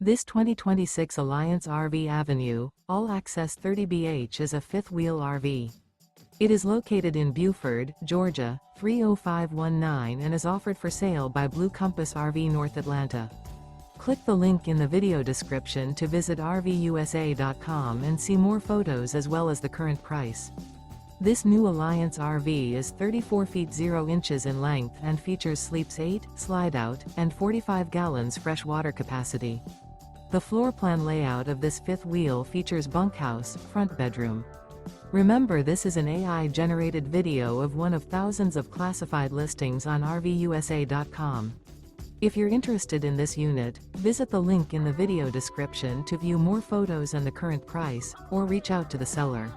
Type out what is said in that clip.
This 2026 Alliance RV Avenue, all-access 30BH is a fifth-wheel RV. It is located in Buford, Georgia, 30519 and is offered for sale by Blue Compass RV North Atlanta. Click the link in the video description to visit RVUSA.com and see more photos as well as the current price. This new Alliance RV is 34 feet 0 inches in length and features sleeps 8, slide-out, and 45 gallons fresh water capacity. The floor plan layout of this fifth wheel features bunkhouse, front bedroom. Remember, this is an AI-generated video of one of thousands of classified listings on RVUSA.com. If you're interested in this unit, visit the link in the video description to view more photos and the current price, or reach out to the seller.